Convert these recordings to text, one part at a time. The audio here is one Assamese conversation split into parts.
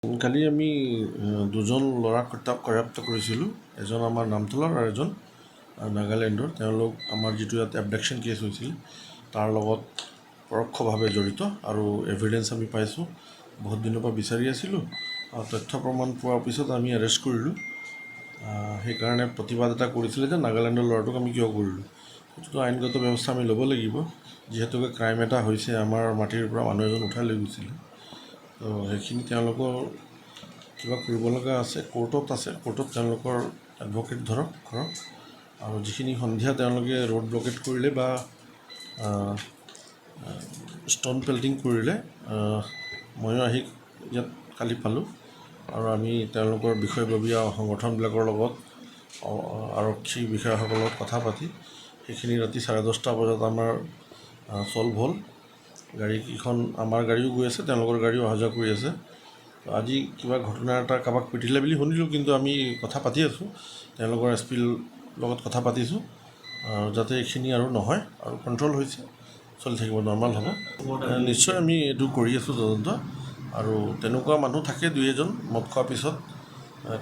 কালি আমি দুজন ল'ৰাক কৰাপ্ত কৰিছিলোঁ, এজন আমাৰ নামতলৰ আৰু এজন নাগালেণ্ডৰ। তেওঁলোক আমাৰ যিটো ইয়াত এবডাকশ্যন কেছ হৈছিল তাৰ লগত পৰোক্ষভাৱে জড়িত আৰু এভিডেঞ্চ আমি পাইছোঁ। বহুত দিনৰ পৰা বিচাৰি আছিলোঁ আৰু তথ্য প্ৰমাণ পোৱাৰ পিছত আমি এৰেষ্ট কৰিলোঁ। সেইকাৰণে প্ৰতিবাদ এটা কৰিছিলে যে নাগালেণ্ডৰ ল'ৰাটোক আমি কিয় কৰিলোঁ। সেইটোতো আইনগত ব্যৱস্থা আমি ল'ব লাগিব, যিহেতুকে ক্ৰাইম এটা হৈছে, আমাৰ মাটিৰ পৰা মানুহ এজন উঠাই লৈ গৈছিলে। তো সেইখিনি তেওঁলোকৰ কিবা কৰিব লগা আছে, কোৰ্টত আছে। কোৰ্টত তেওঁলোকৰ এডভকেট ঘৰক আৰু যিখিনি সন্ধিয়া তেওঁলোকে ৰোড ব্লকেট কৰিলে বা ষ্ট'ন পেল্টিং কৰিলে, ময়ো আহি ইয়াত কালি পালোঁ আৰু আমি তেওঁলোকৰ বিষয়ববীয়া সংগঠনবিলাকৰ লগত আৰক্ষী বিষয়াসকলৰ লগত কথা পাতি সেইখিনি ৰাতি 10:30 বজাত আমাৰ ছল্ভ হ'ল। গাড়ীকেইখন আমাৰ গাড়ীও গৈ আছে, তেওঁলোকৰ গাড়ীও অহা যোৱা কৰি আছে। আজি কিবা ঘটনা এটা কাৰোবাক পিটিলে বুলি শুনিলোঁ, কিন্তু আমি কথা পাতি আছোঁ, তেওঁলোকৰ SP-ৰ লগত কথা পাতিছোঁ যাতে এইখিনি আৰু নহয় আৰু কণ্ট্ৰল হৈছে, চলি থাকিব, নৰ্মাল হ'ব। নিশ্চয় আমি এইটো কৰি আছোঁ তদন্ত। আৰু তেনেকুৱা মানুহ থাকে 2-এজন মদ খোৱাৰ পিছত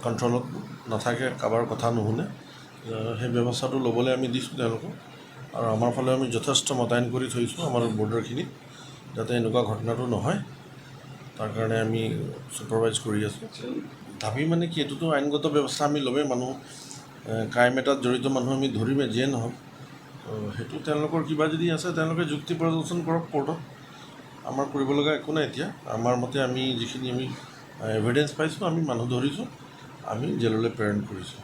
কণ্ট্ৰলত নাথাকে, কাৰোবাৰ কথা নুশুনে। সেই ব্যৱস্থাটো ল'বলৈ আমি দিছোঁ তেওঁলোকক আৰু আমাৰ ফালে আমি যথেষ্ট মোতায়েন কৰি থৈছোঁ আমাৰ বৰ্ডাৰখিনিত, যাতে এনেকুৱা ঘটনাটো নহয়। তাৰ কাৰণে আমি ছুপাৰভাইজ কৰি আছোঁ। দাবী মানে কি, এইটোতো আইনগত ব্যৱস্থা আমি ল'মেই। মানুহ ক্ৰাইম এটাত জড়িত মানুহ আমি ধৰিমেই, যিয়ে নহওক। সেইটো তেওঁলোকৰ কিবা যদি আছে তেওঁলোকে যুক্তি প্ৰদৰ্শন কৰক কোৰ্টত। আমাৰ কৰিব লগা একো নাই এতিয়া। আমাৰ মতে আমি যিখিনি এভিডেঞ্চ পাইছোঁ, আমি মানুহ ধৰিছোঁ, আমি জেললৈ প্ৰেৰণ কৰিছোঁ।